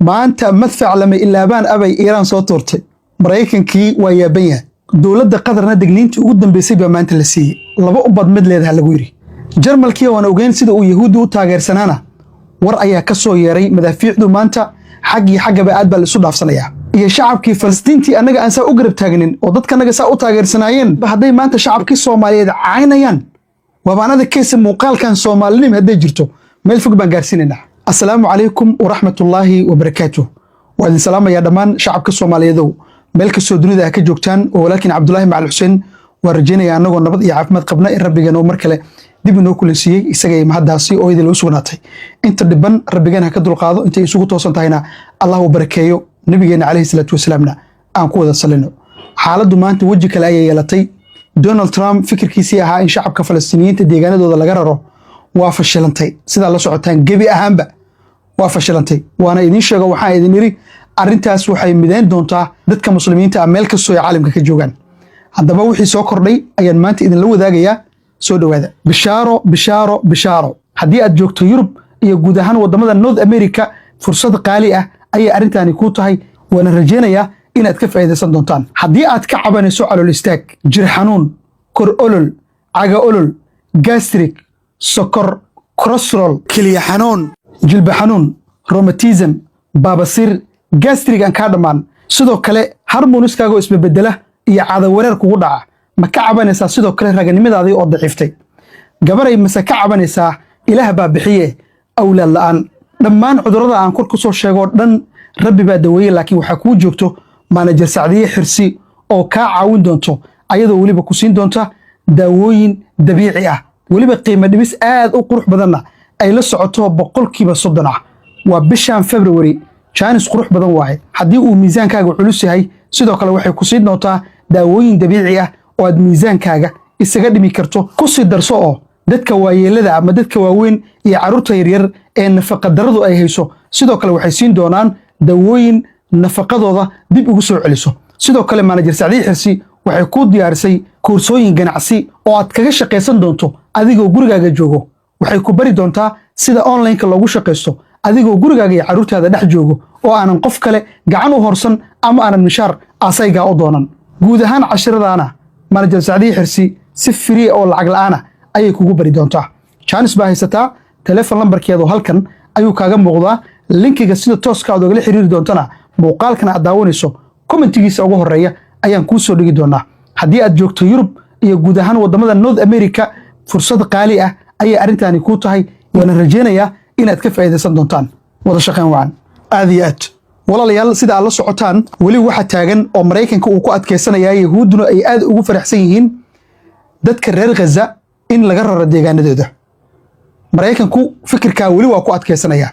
maanta madfac lama ilaabaan abay Iiraan soo tuurtay Mareykankii waa yaaban yahay dowladda qadarna digniintii ugu dambeysay baa maanta la siiyay laba ubad mid leedahay lagu yiri Jarmalkii waan ogeyn sida uu Yahuudi u taageersanaana war ayaa ka soo yeeray madaafiicdu maanta xagaba aad baa la isu dhaafsanaya iyo shacabkii Falastiintii anaga aan saa u garab taagnin oo dadka anaga saa u taageersanayeen haday maanta shacabkii Soomaaliyeed caynayaan wabaanada keesa muuqaalkan Soomaalinimo haday jirto meel fog baan gaarsiinayna السلام عليكم ورحمة الله وبركاته وأن سلام يا دمان شعبك الصومالي ذو ملك السوداني ذا كجوكتان ولكن عبد الله مع الحسين ورجينا يا نجو نبض يا عفمت قبنا الرب جنو مركله دي بنو كل شيء يسجي مهداسي أو يدل وسوناتي أنت دبن رب جنا كدر القاضي أنت يسوق توصل تهينا الله وبركاته نبينا عليه الصلاة والسلامنا أنقود الصلينو حالة دمان توجهك الآية يلتي دونالد ترامب فكر كيسيها إن شعبك فلسطينيين تديجانا دو دلجرره وافشلنتي سيد الله سعوتان جبي أهم بقى وافشلنتي وأنا إذن شجع وحنا إذن يري أرنتاس وحي مدين دونتا ضدك مسلمين تأمل كسوي عالم كجوجان هذا بوحي سكر لي أيان مانت إذن لو ذا جيا سود هذا بشارة هدي أتجوك يوروب يجودهان وضمن النورث أمريكا فرصة قالية أي أرنتاني كوتهاي وأنا رجينا يا إن أتكفى إذا صندوقان هدي أتكعبان سؤال الاستاك جرحانون كور أولل عجا أولل جاستريك سكر كروسرول كلية حنون جلب حنون روماتيزم باباسير جاستريك أن كادمان سيدو كله هرمونس كاغو اسم بدله يا عاده ورير كوغو دعا ما كعبانيسا سيدو كله راغنيمدادي oo daciiftay gabaray masa kacbanaysa ilaah baa bixiye awlaad la'aan dhammaan cudurrada aan kor ku soo sheego dhan rabbi baa daweeyay laakiin waxa ku joogto manager Saacdiye Xirsi oo ka caawin doonto ayadoo waliba ku siin doonta daawooyin dabiici ah waliba qiimo dhimis aad u qurux badanna ay la socoto 100% ah waa bishan February jaanis qurux badan waaye hadii uu miisaankaaga culus yahay sidoo kale waxay ku sii doontaa daawooyin dabiici ah oo aad miisaankaaga isaga dhimi karto ku sii darso oo dadka waayeelada ama dadka waaweyn iyo carruurta yaryar ee nafaqa daradu ay hayso sidoo kale waxay siin doonaan daawooyin nafaqadooda dib ugu soo celiso sidoo kale manager Saacdiye Xirsi waxay ku diyaarisay koorsooyin ganacsi oo aad kaga shaqeysan doonto adigoo gurigaaga joogo waxay ku bari doontaa sida online-ka loogu shaqeysto adigoo gurigaaga iyo carruurtaada dhex joogo oo aanan qof kale gacan u horsan ama aanan mishaar asayga u doonan guud ahaan casharadaana manager Saacdiye Xirsi si free oo lacag la'aan ah ayay kugu bari doontaa chance baa haysataa telefoon lambarkeedu halkan ayuu kaaga muuqdaa linkiga sida tooska aad uga xiriiri doontana muuqaalkana aad daawanayso commentigiisa ugu horeeya ayaan kuu soo dhigi doonaa haddii aad joogto Yurub iyo guud ahaan wadamada North America fursad qaali ah ayay arintani ku tahay waana rajeenayaa inaad ka faa'iideysan doontaan wada shaqeyn wacan aad iyo aad walaalayaal sida aad la socotaan wali waxa taagan oo Mareykanka uu ku adkeysanaya Yahuuduna ay aad ugu faraxsan yihiin dadka reer Gaza in laga raro deegaanadooda Mareykanku fikirka wali waa ku adkeysanaya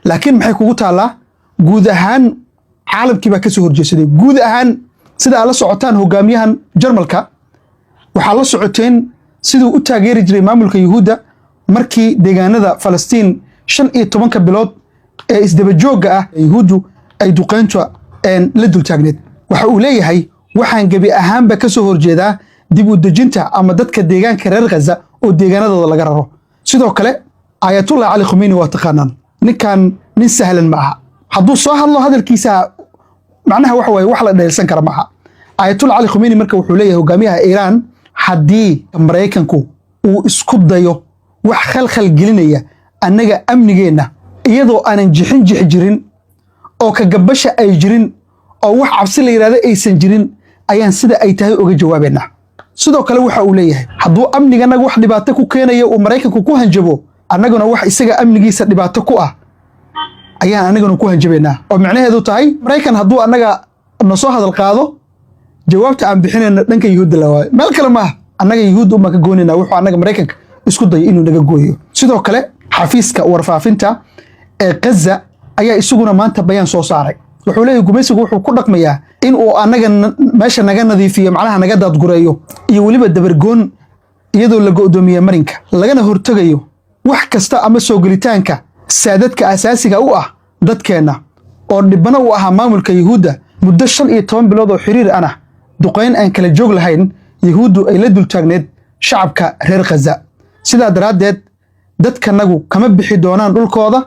laakiin maxay kugu taalaa guud ahaan caalamkii baa ka soo horjeesaday guud ahaan sida aad la socotaan hogaamiyahan Jarmalka waxa la socoteen sidoo u taageeri jiray maamulka Yahuuda markii deegaanada Falastiin 15 bilood ee isdaba jooga ah Yahuudu ay duqeynta la dul taagneed waxa uu leeyahay waxaan gabi ahaanba ka soo horjeedaa dib u dejinta ama dadka deegaanka reer Gaza oo deegaanadooda laga raro sidoo kale Ayatollah Ali Khamenei waa taqaanaan ninkan nin sahlan ma aha hadduu soo hadlo hadalkiisa macnaha waxa way wax la dheelsan kara ma aha Ayatollah Ali Khamenei marka wuxuu leeyahay hogaamiyaha Iiraan haddii Mareykanku uu isku dayo wax khalkhal gelinaya annaga amnigeena iyadoo aanan jixin jirin oo ka gabasha ay jirin oo wax cabsi la yiraahdo aysan jirin ayaan sida ay tahay uga jawaabeena sidoo kale waxa uu leeyahay hadduu amniganaga wax dhibaato ku keenayo oo Mareykanku ku hanjabo annaguna wax isaga amnigiisa dhibaato ku ah ayaan annaguna ku hanjabeena oo macnaheedu tahay Mareykan hadduu annaga nasoo hadal qaado jawaabta aan bixinayna dhanka Yahuudda la waayo meel kale ma annaga Yahuud uma ka goonina wuxuu annaga Mareykanka isku day inuu naga gooyo sidoo kale xafiiska warfaafinta ee Gaza ayaa isaguna maanta bayaan soo saaray wuxuu leeyahay gumaysigu wuxuu ku dhaqmayaa in uu annaga meesha naga nadiifiyo macnaha naga daadgureeyo iyo waliba dabargoon iyadoo la go'doomiyo marinka lagana hortagayo wax kasta ama soo gelitaanka saadadka asaasiga u ah dadkeena oo dhibana u aha maamulka Yahuuda muddo 15 bilood oo xiriir ah duqeyn aan kala joog lahayn Yahuudu ay la dul taagneed shacabka reer Gaza sida daraadeed dadkanagu kama bixi doonaan dhulkooda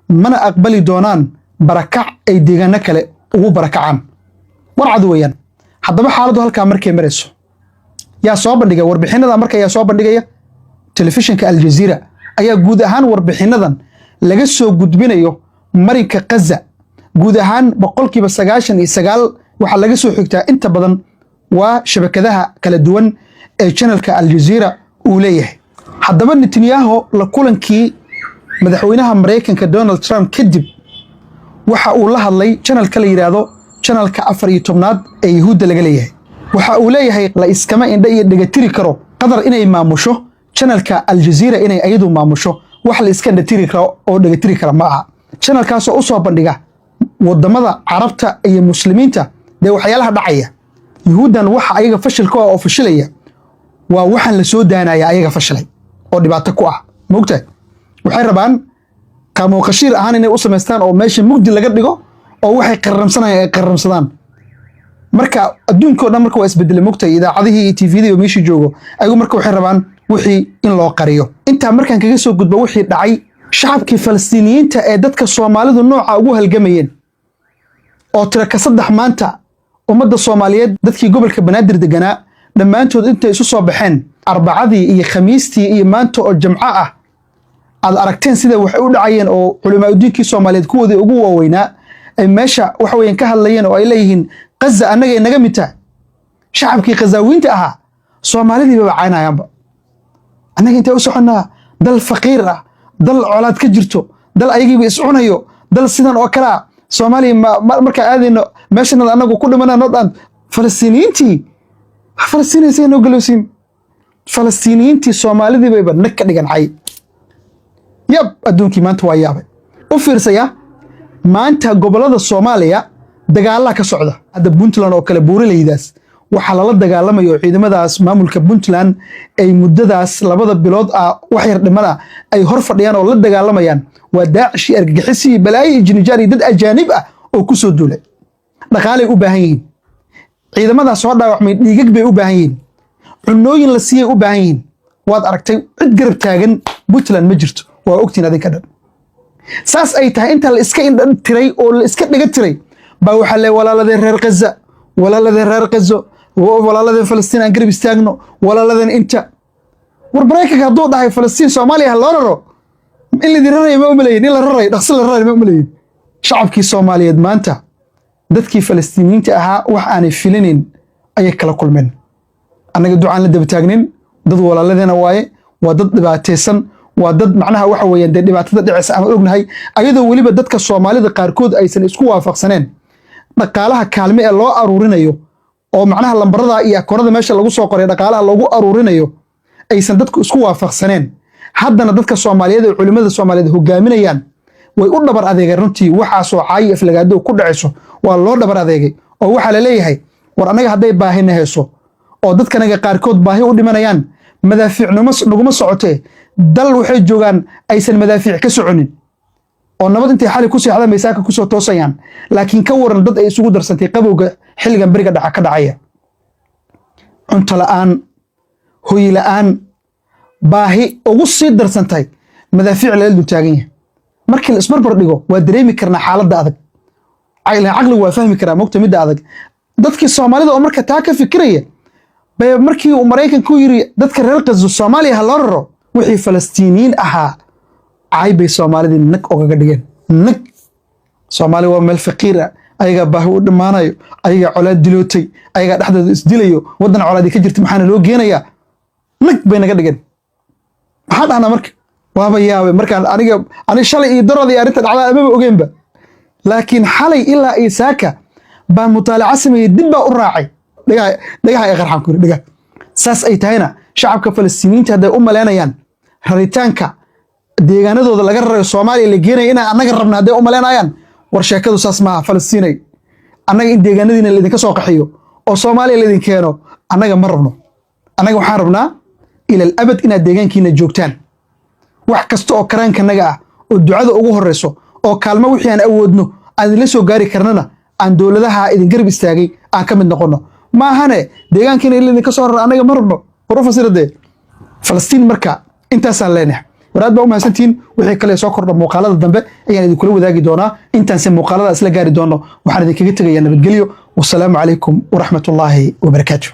mana aqbali doonaan barakac ay deegaano kale ugu barakacaan warcad weeyaan haddaba xaaladdu halkaa markay marayso yaa soo bandhigaya warbixinada marka yaa soo bandhigaya telefishinka Al Jazeera ayaa guud ahaan warbixinadan laga soo gudbinayo marinka Gaza guud ahaan 99% waxa laga soo xigtaa inta badan waa shabakadaha kala duwan ee channelka Al Jazeera uu leeyahay haddaba Netanyahu la kulankii madaxweynaha Mareykanka Donald Trump kadib waxa uu la hadlay channelka la yiraahdo channelka 14aad ee Yahuudda laga leeyahay waxa uu leeyahay la iskama indha iyo dhigatiri karo qadar inay maamusho channelka Al Jazeera inay ayadu maamusho wax la iska dhatiri karo oo dhigatiri kara ma aha channelkaas oo soo bandhiga wadamada Carabta iyo Muslimiinta de waxyaalaha dhacaya Yahuudan waxa ayaga fashilka oo fashilaya waa waxan la soo daanaya ayaga fashilay oo dhibaato ku ah moogtay waxay rabaan kamo qashir ahaan inay u sameystaan oo meesha mugdi laga dhigo oo waxay qarramsadaan marka adduunka dhan marka waa isbedel moogtay idaacadihii iyo TV-da iyo meeshii joogo ayagu marka waxay rabaan wixii in loo qariyo inta markan kaga soo gudbo wixii dhacay shacabkii Falastiiniyiinta ee dadka Soomaalidu nooca ugu halgamayeen oo tira ka saddex maanta ummadda Soomaaliyeed dadkii gobolka Banaadir deganaa dhammaantood inta isu soo baxeen Arbacadii iyo Khamiistii iyo maanta oo Jimco ah aad aragteen sida wax u dhacayeen oo culimada diinkii Soomaaliyeed kuwoodii ugu waaweynaa ay meesha wax weyn ka hadlayeen oo ay leeyihiin Gaza anaga naga mita shacabkii Gazawiinta ahaa Soomaalidii baa caanayaanba anaga inta u soconaa dal faqiir ah dal colaad ka jirto dal ayagiiba is cunayo dal sidan oo kala Soomaaliya marka aadayno meeshan anagu ku dhimanaa dhan Falastiiniyiintii noo galowsiin Falastiiniyiintii Soomaalidii bayba nag ka dhigan cay yab adduunkii maanta waa yaabay u fiirsaya maanta gobolada Soomaaliya dagaal ka socda hadda Puntland oo kale buurilaydaas waxa la dagaalamayo ciidamadaas maamulka Puntland ay muddadaas labada bilood wax yar dhimada ay hor fadhiyaan oo la dagaalamayaan waa Daacish argagixisii balaayi jinjaari dad ajaanib ah oo ku soo duulay dhaqaalay u baahan yihiin ciidamadaas soo dhaawacmay dhiigag bay u baahan yihiin cunooyin la siiyay u baahan yihiin waad aragtay cid garab taagan Puntland ma jirto waa ogtiin adinka dhan saas ay tahay inta la iska indhan tiray oo la iska dhiga tiray baa waxa la walaaladeen reer Gaza walaaladeen Falastiin aan garab istaagno walaaladeen inta war Mareykanka haduu dhahay Falastiin Soomaaliya loo raro in la diray ma umaleeyeen in la raray dhaqso la raray ma umaleeyeen shacabkii Soomaaliyeed maanta dadkii Falastiiniyiinta ahaa wax aanay filinin ay kala kulmeen anaga ducaan la daba taagnin dad walaaladeena waaye waa dad dhibaateysan waa dad macnaha waxa weeyaan dhibaatada dhicisa aan ognahay ayadoo waliba dadka Soomaalida qaarkood aysan isku waafaqsaneen dhaqaalaha kaalme ee loo aruurinayo oo macnaha lambarada iyo akoonada meesha lagu soo qoray dhaqaalaha lagu aruurinayo aysan dadku isku waafaqsaneen haddana dadka Soomaaliyeed ee culimada Soomaaliyeed hogaaminayaan way u dhabar adeegay runtii waxa soo caay aflagaado ku dhacayso waa loo dhabar adeegay oo waxa la leeyahay war anaga haday baahina heeso oo dadkanaga qaarkood baahi u dhimanayaan madaafiicnimo naguma socotee dal waxay joogan aysan madaafiic ka soconin oo nabad intay xali ku seexdaan meesaaka ku soo toosayaan laakiin ka waran dad ay isugu darsantay qabowga xilligan bariga dhaca ka dhacaya cunto la'aan hoy la'aan baahi ugu sii darsantay madaafiic la dul taagan yahay markii la isbarbar dhigo waa dareemi karnaa xaaladda adag caqligu waa fahmi karaa moogta midda adag dadkii Soomaalida oo marka taa ka fikiraya bay markii uu Mareykanku yiri dadka reer Gaza Soomaaliya loo raro wixii Falastiiniyiin ahaa ay bay Soomaalida nag ogaga dhigeen nag Soomaali waa meel faqiir ah ayaga baahi u dhamaanayo ayaga colaad dilootay ayaga dhaxdooda isdilayo wadan colaad ka jirta maxaa loo geenayaa nag bay naga dhigeen maxaa dhahna marka waaba yaabay markaan aniga shalay iyo daradii arinta dhacday ama ogeynba laakiin xalay ilaa Isaaka baa mutaalaca sameeyay dib baa u raacay dhagaha ay qarxan ku dhiga saas ay tahayna shacabka Falastiiniyiinta haday u maleynayaan raritaanka deegaanadooda laga raray Soomaaliya la geenay in anaga rabna haday u maleynayaan war sheekadu saas ma Falastiinay anaga in deegaanadiina la idinka soo qaxiyo oo Soomaaliya la idin keeno anaga ma rabno anaga waxaan rabnaa ila abad inaad deegaankiina joogtaan wax kasta oo karaankanaga ah oo ducada ugu horeyso oo kaalmo wixii aan awoodno aan la soo gaari karnana aan dawladaha idin garab istaagay aan ka mid noqono ma ahane deegaankiina la idinka soo raray anaga ma rabno war fasirade Falastiin marka intaas aan leenahay waraad baa u mahadsantihiin wixii kale soo kordha muuqaalada dambe ayaan idinkula wadaagi doonaa intaanse muuqaalada isla gaari doono waxaan idinkaga tegayaa nabadgelyo wassalaamu calaykum waraxmatullaahi wabarakaatuh